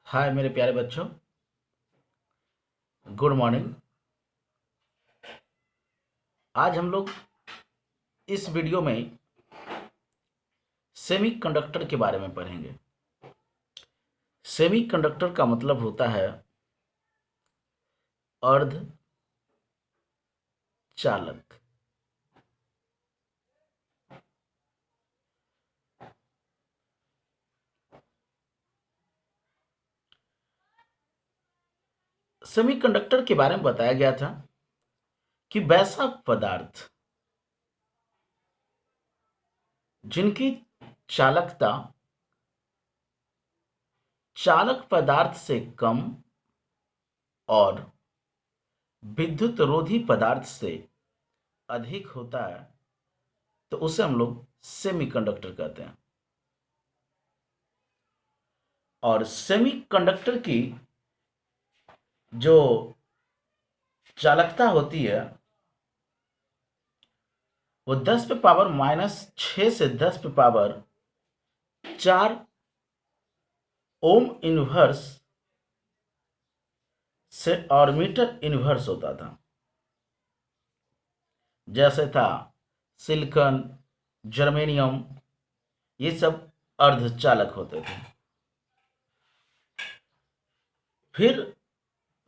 हाय मेरे प्यारे बच्चों, गुड मॉर्निंग। आज हम लोग इस वीडियो में सेमीकंडक्टर के बारे में पढ़ेंगे। सेमीकंडक्टर का मतलब होता है अर्ध चालक। सेमीकंडक्टर के बारे में बताया गया था कि वैसा पदार्थ जिनकी चालकता चालक पदार्थ से कम और विद्युत रोधी पदार्थ से अधिक होता है, तो उसे हम लोग सेमीकंडक्टर कहते हैं। और सेमीकंडक्टर की जो चालकता होती है वो 10 पे पावर -6 से 10 पे पावर 4 ओम इनवर्स से और मीटर इनवर्स होता था। जैसे था सिलिकॉन, जर्मेनियम, ये सब अर्धचालक होते थे। फिर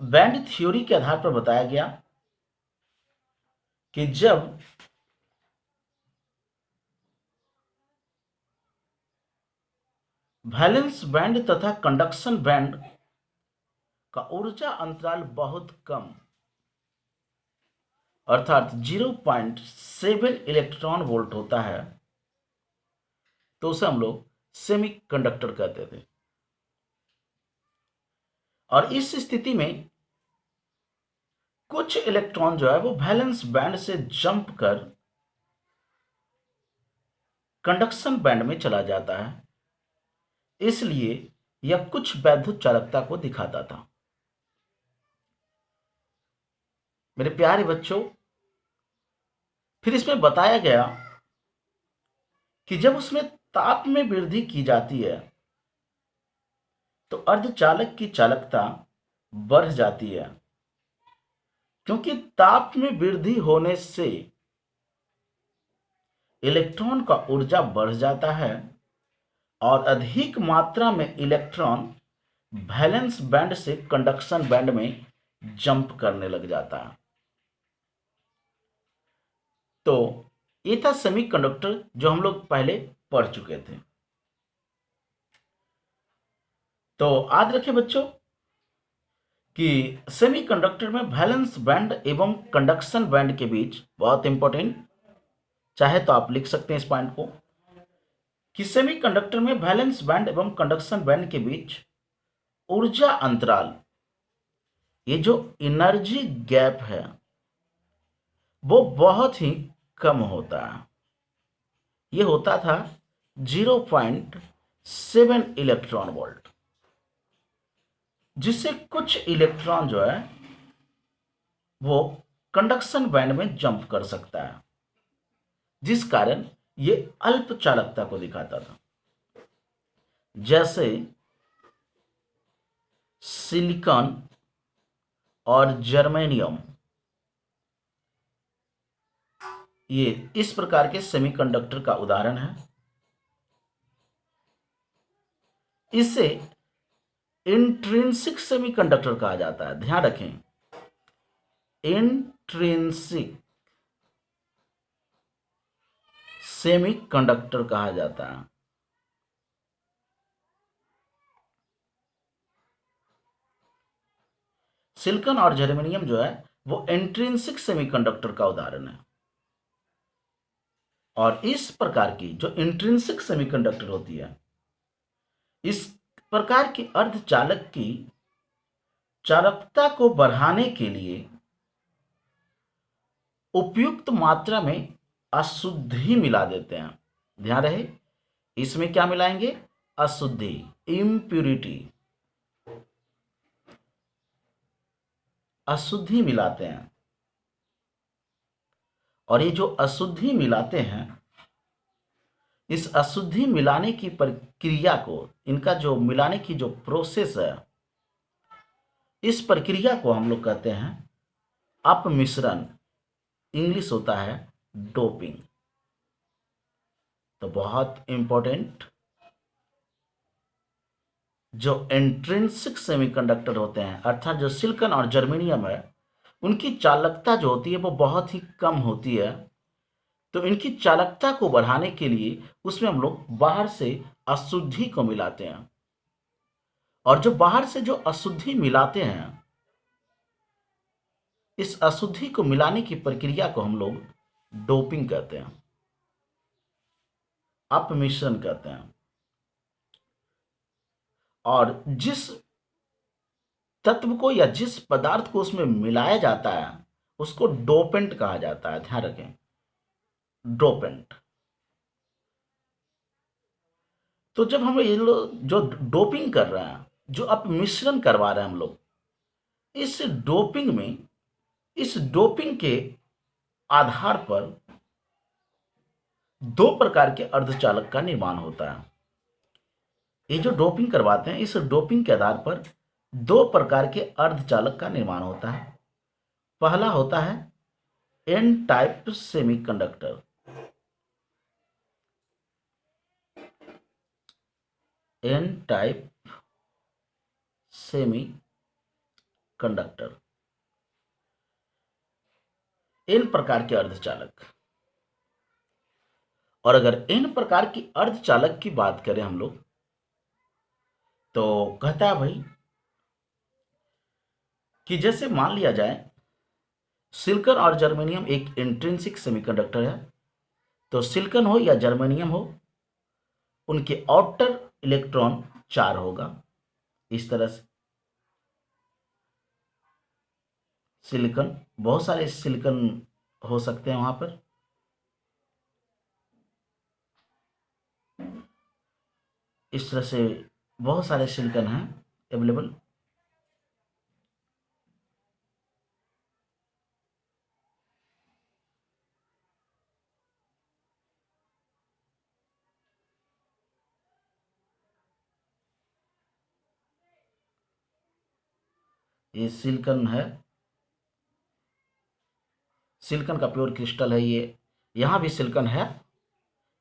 बैंड थ्योरी के आधार पर बताया गया कि जब वैलेंस बैंड तथा कंडक्शन बैंड का ऊर्जा अंतराल बहुत कम अर्थात 0.7 इलेक्ट्रॉन वोल्ट होता है, तो उसे हम लोग सेमीकंडक्टर कहते थे। और इस स्थिति में कुछ इलेक्ट्रॉन जो है वो वैलेंस बैंड से जंप कर कंडक्शन बैंड में चला जाता है, इसलिए यह कुछ वैद्युत चालकता को दिखाता था। मेरे प्यारे बच्चों, फिर इसमें बताया गया कि जब उसमें ताप में वृद्धि की जाती है तो अर्धचालक की चालकता बढ़ जाती है, क्योंकि ताप में वृद्धि होने से इलेक्ट्रॉन का ऊर्जा बढ़ जाता है और अधिक मात्रा में इलेक्ट्रॉन वैलेंस बैंड से कंडक्शन बैंड में जंप करने लग जाता है। तो ये था सेमीकंडक्टर जो हम लोग पहले पढ़ चुके थे। तो याद रखें बच्चों कि सेमीकंडक्टर में वैलेंस बैंड एवं कंडक्शन बैंड के बीच बहुत इंपॉर्टेंट, चाहे तो आप लिख सकते हैं इस पॉइंट को, कि सेमीकंडक्टर में वैलेंस बैंड एवं कंडक्शन बैंड के बीच ऊर्जा अंतराल, ये जो एनर्जी गैप है, वो बहुत ही कम होता है। ये होता था 0.7 इलेक्ट्रॉन वोल्ट, जिससे कुछ इलेक्ट्रॉन जो है वो कंडक्शन बैंड में जंप कर सकता है, जिस कारण ये अल्प चालकता को दिखाता था। जैसे सिलिकॉन और जर्मेनियम, ये इस प्रकार के सेमीकंडक्टर का उदाहरण है। इसे इंट्रिंसिक सेमीकंडक्टर कहा जाता है। ध्यान रखें, इंट्रिंसिक सेमीकंडक्टर कहा जाता है। सिलिकॉन और जर्मेनियम जो है वो इंट्रिंसिक सेमीकंडक्टर का उदाहरण है। और इस प्रकार की जो इंट्रिंसिक सेमीकंडक्टर होती है, इस प्रकार की अर्धचालक की चालकता को बढ़ाने के लिए उपयुक्त मात्रा में अशुद्धि मिला देते हैं। ध्यान रहे, इसमें क्या मिलाएंगे? अशुद्धि, इम्प्यूरिटी, अशुद्धि मिलाते हैं। और ये जो अशुद्धि मिलाते हैं, इस अशुद्धि मिलाने की प्रक्रिया को, इनका जो मिलाने की जो प्रोसेस है, इस प्रक्रिया को हम लोग कहते हैं अपमिश्रण, इंग्लिश होता है डोपिंग। तो बहुत इंपॉर्टेंट, जो इंट्रिंसिक सेमीकंडक्टर होते हैं अर्थात जो सिलिकॉन और जर्मेनियम है, उनकी चालकता जो होती है वो बहुत ही कम होती है। तो इनकी चालकता को बढ़ाने के लिए उसमें हम लोग बाहर से अशुद्धि को मिलाते हैं, और जो बाहर से जो अशुद्धि मिलाते हैं, इस अशुद्धि को मिलाने की प्रक्रिया को हम लोग डोपिंग कहते हैं, अपमिश्रण कहते हैं। और जिस तत्व को या जिस पदार्थ को उसमें मिलाया जाता है उसको डोपेंट कहा जाता है, ध्यान रखें, डोपेंट। तो जब हम ये लोग जो डोपिंग कर रहे हैं, जो अपमिश्रण करवा रहे हैं हम लोग, इस डोपिंग में, इस डोपिंग के आधार पर दो प्रकार के अर्धचालक का निर्माण होता है। ये जो डोपिंग करवाते हैं, इस डोपिंग के आधार पर दो प्रकार के अर्धचालक का निर्माण होता है। पहला होता है N type semiconductor, N type semi conductor, N प्रकार के अर्धचालक। और अगर एन प्रकार की अर्धचालक की बात करें हम लोग, तो कहता है भाई कि जैसे मान लिया जाए सिलिकॉन और जर्मेनियम एक इंट्रिंसिक सेमीकंडक्टर है, तो सिलिकॉन हो या जर्मेनियम हो, उनके आउटर इलेक्ट्रॉन 4 होगा। इस तरह से सिलिकॉन, बहुत सारे सिलिकॉन हो सकते हैं वहां पर। इस तरह से बहुत सारे सिलिकॉन हैं अवेलेबल। ये सिलिकॉन है, सिलिकॉन का प्योर क्रिस्टल है ये। यहाँ भी सिलिकॉन है,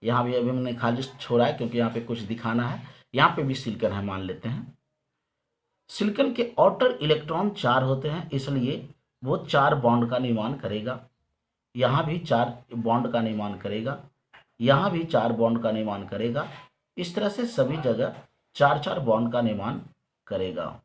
यहाँ भी अभी मैंने खाली छोड़ा है क्योंकि यहाँ पे कुछ दिखाना है। यहाँ पे भी सिलिकॉन है, मान लेते हैं। सिलिकॉन के आउटर इलेक्ट्रॉन 4 होते हैं, इसलिए वो 4 बॉन्ड का निर्माण करेगा। यहाँ भी 4 बॉन्ड का निर्माण करेगा, यहाँ भी 4 बॉन्ड का निर्माण करेगा। इस तरह से सभी जगह 4-4 बॉन्ड का निर्माण करेगा।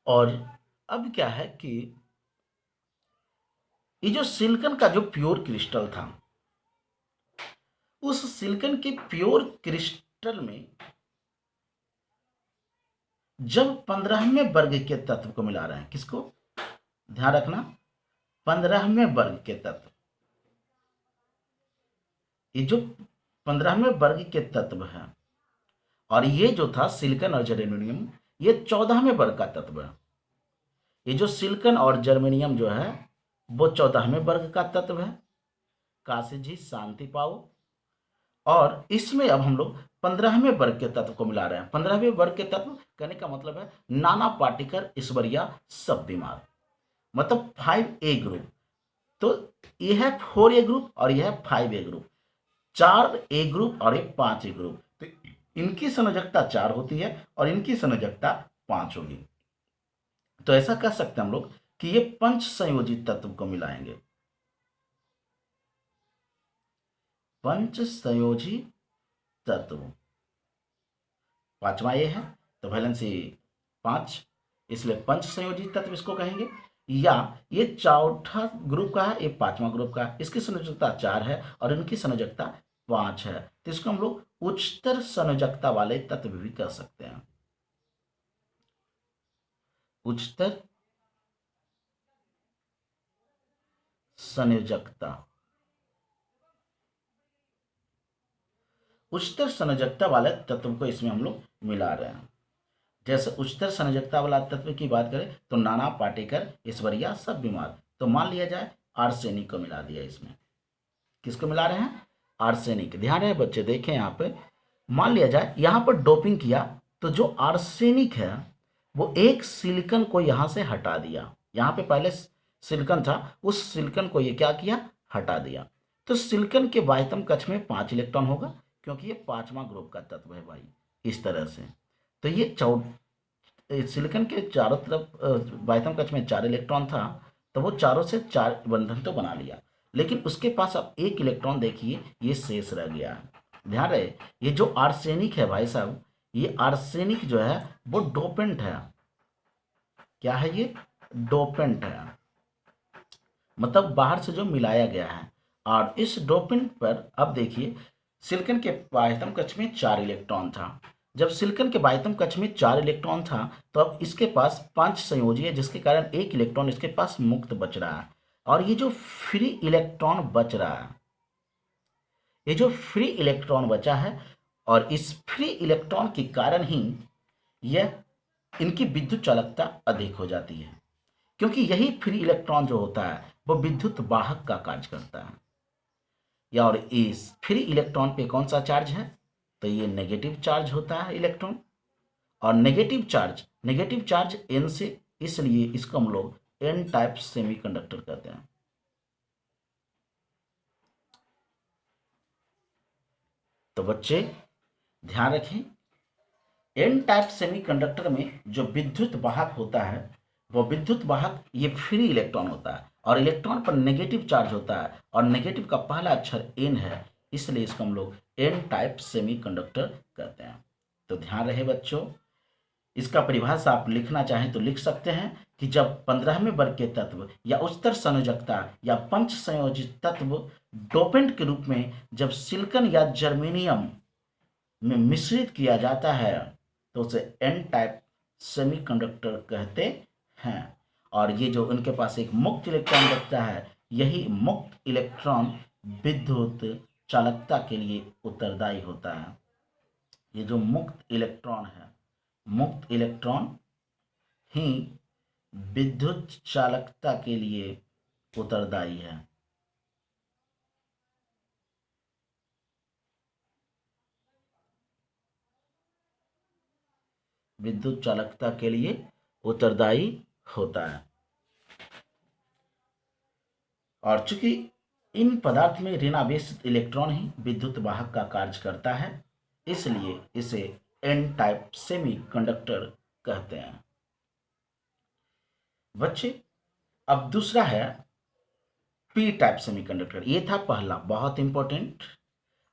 और अब क्या है कि ये जो सिलिकॉन का जो प्योर क्रिस्टल था, उस सिलिकॉन के प्योर क्रिस्टल में जब 15वें वर्ग के तत्व को मिला रहे हैं, किसको ध्यान रखना, 15वें वर्ग के तत्व, ये जो 15वें वर्ग के तत्व है, और ये जो था सिलिकॉन और जर्मेनियम, ये 14वें वर्ग का तत्व है। ये जो सिलिकॉन और जर्मेनियम जो है वो 14वें वर्ग का तत्व है। काशी जी शांति पाओ। और इसमें अब हम लोग 15वें वर्ग के तत्व को मिला रहे हैं। 15वें वर्ग के तत्व कहने का मतलब है नाना पार्टिकल ईश्वरिया सब बीमार, मतलब 5A ग्रुप। तो ये है 4A ग्रुप और यह है 5A ग्रुप, 4A ग्रुप और एक 5A ग्रुप। तो इनकी संयोजकता 4 होती है और इनकी संयोजकता 5 होगी। तो ऐसा कह सकते हैं हम लोग कि ये पंच संयोजित तत्व को मिलाएंगे, पंच संयोजी तत्व। 5वां ये है तो वैलेंसी 5, इसलिए पंच संयोजित तत्व इसको कहेंगे। या ये चौथा ग्रुप का है, ये 5वां ग्रुप का है, इसकी संयोजकता 4 है और इनकी संयोजकता 5 है, तो इसको हम लोग उच्चतर संयोजकता वाले तत्व भी कह सकते हैं, उच्चतर संयोजकता, उच्चतर संयोजकता वाले तत्व को इसमें हम लोग मिला रहे हैं। जैसे उच्चतर संयोजकता वाला तत्व की बात करें तो नाना पाटेकर, ईश्वरिया, सब बीमार। तो मान लिया जाए आर्सेनिक को मिला दिया इसमें। किसको मिला रहे हैं? आर्सेनिक। ध्यान रहे बच्चे, देखें यहाँ पे मान लिया जाए यहाँ पर डोपिंग किया तो जो आर्सेनिक है वो एक सिलिकन को यहाँ से हटा दिया। यहाँ पे पहले सिलिकन था, उस सिलिकन को ये क्या किया? हटा दिया। तो सिलिकन के बाह्यतम कक्ष में 5 इलेक्ट्रॉन होगा, क्योंकि ये 5वां ग्रुप का तत्व है भाई, इस तरह से। तो ये सिलिकन के चारों तरफ बाह्यतम कक्ष में 4 इलेक्ट्रॉन था, तो वो चारों से 4 बंधन तो बना लिया, लेकिन उसके पास अब 1 इलेक्ट्रॉन देखिए ये शेष रह गया है। ध्यान रहे, ये जो आर्सेनिक है भाई साहब, ये आर्सेनिक जो है वो डोपेंट है। क्या है ये? डोपेंट है, मतलब बाहर से जो मिलाया गया है। और इस डोपेंट पर अब देखिए सिलिकन के बाह्यतम कक्ष में 4 इलेक्ट्रॉन था। जब सिलिकन के बाह्यतम कक्ष में 4 इलेक्ट्रॉन था तो अब इसके पास 5 संयोजी है, जिसके कारण 1 इलेक्ट्रॉन इसके पास मुक्त बच रहा है। और ये जो फ्री इलेक्ट्रॉन बच रहा है, ये जो फ्री इलेक्ट्रॉन बचा है, और इस फ्री इलेक्ट्रॉन के कारण ही यह इनकी विद्युत चालकता अधिक हो जाती है, क्योंकि यही फ्री इलेक्ट्रॉन जो होता है वो विद्युत वाहक का कार्य करता है। या और इस फ्री इलेक्ट्रॉन पे कौन सा चार्ज है? तो ये नेगेटिव चार्ज होता है इलेक्ट्रॉन, और नेगेटिव चार्ज n से, इसलिए इसको हम लोग n टाइप सेमीकंडक्टर कहते हैं। तो बच्चे ध्यान रखें, n टाइप सेमीकंडक्टर में जो विद्युत वाहक होता है वो विद्युत वाहक ये फ्री इलेक्ट्रॉन होता है, और इलेक्ट्रॉन पर नेगेटिव चार्ज होता है, और नेगेटिव का पहला अक्षर n है, इसलिए इसको हम लोग n टाइप सेमीकंडक्टर कहते हैं। तो ध्यान रहे बच्चों, इसका परिभाषा आप लिखना चाहें तो लिख सकते हैं कि जब 15वें वर्ग के तत्व या उच्चतर संयोजकता या पंच संयोजित तत्व डोपेंट के रूप में जब सिलिकॉन या जर्मेनियम में मिश्रित किया जाता है तो उसे एन टाइप सेमीकंडक्टर कहते हैं। और ये जो उनके पास एक मुक्त इलेक्ट्रॉन बचता है, यही मुक्त इलेक्ट्रॉन विद्युत चालकता के लिए उत्तरदायी होता है। ये जो मुक्त इलेक्ट्रॉन है, मुक्त इलेक्ट्रॉन ही विद्युत चालकता के लिए उत्तरदायी है। विद्युत चालकता के लिए उत्तरदायी होता है। और चूंकि इन पदार्थ में ऋणावेशित इलेक्ट्रॉन ही विद्युत वाहक का कार्य करता है, इसलिए इसे एन टाइप सेमीकंडक्टर कहते हैं। बच्चे अब दूसरा है पी टाइप सेमीकंडक्टर। ये था पहला, बहुत इंपॉर्टेंट।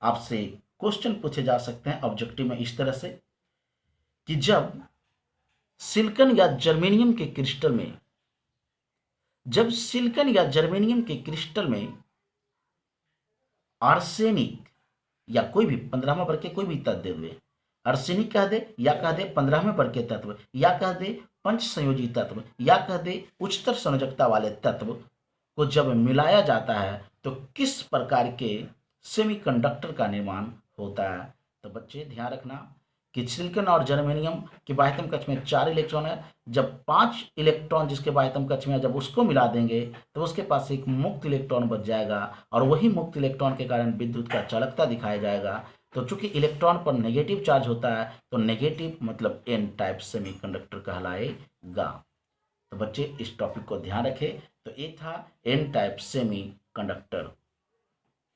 आपसे क्वेश्चन पूछे जा सकते हैं ऑब्जेक्टिव में इस तरह से कि जब सिलिकॉन या जर्मेनियम के क्रिस्टल में, जब सिलिकॉन या जर्मेनियम के क्रिस्टल में आर्सेनिक या कोई भी 15वां वर्ग के कोई भी तत्व दे दे, आर्सेनिक कह दे, या कह दे 15वें वर्ग के तत्व, या कह दे पंच संयोजी तत्व, या कह दे उच्चतर संयोजकता वाले तत्व को जब मिलाया जाता है तो किस प्रकार के सेमीकंडक्टर का निर्माण होता है। तो बच्चे ध्यान रखना कि सिलिकॉन और जर्मेनियम के बाह्यतम कक्ष में 4 इलेक्ट्रॉन है। जब 5 इलेक्ट्रॉन जिसके बाह्यतम कक्ष में है, जब उसको मिला देंगे तो उसके पास एक मुक्त इलेक्ट्रॉन बच जाएगा, और वही मुक्त इलेक्ट्रॉन के कारण विद्युत का चालकता दिखाया जाएगा। तो चूंकि इलेक्ट्रॉन पर नेगेटिव चार्ज होता है तो नेगेटिव मतलब एन टाइप सेमीकंडक्टर कहलाएगा। तो बच्चे इस टॉपिक को ध्यान रखें। तो ये था एन टाइप सेमीकंडक्टर।